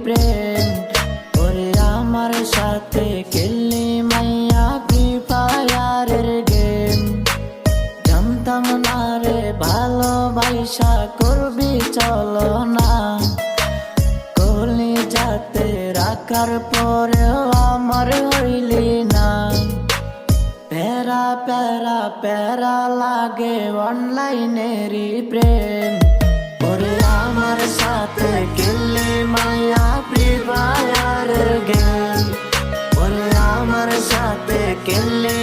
প্রেম। ওরে আমার সাথে খেললি মাইয়া ফ্রি ফায়ারের গেম। জানতাম না রে ভালোবাসা করবি চলো না, কলিজাতে রাখার পরেও আমার হইলি না। প্যারা প্যারা প্যারা লাগে অনলাইনেরই প্রেম। ওরে আমার সাথে খেললি মাইয়া ফ্রি ফায়ারের গেম। ওরে আমার সাথে খেললি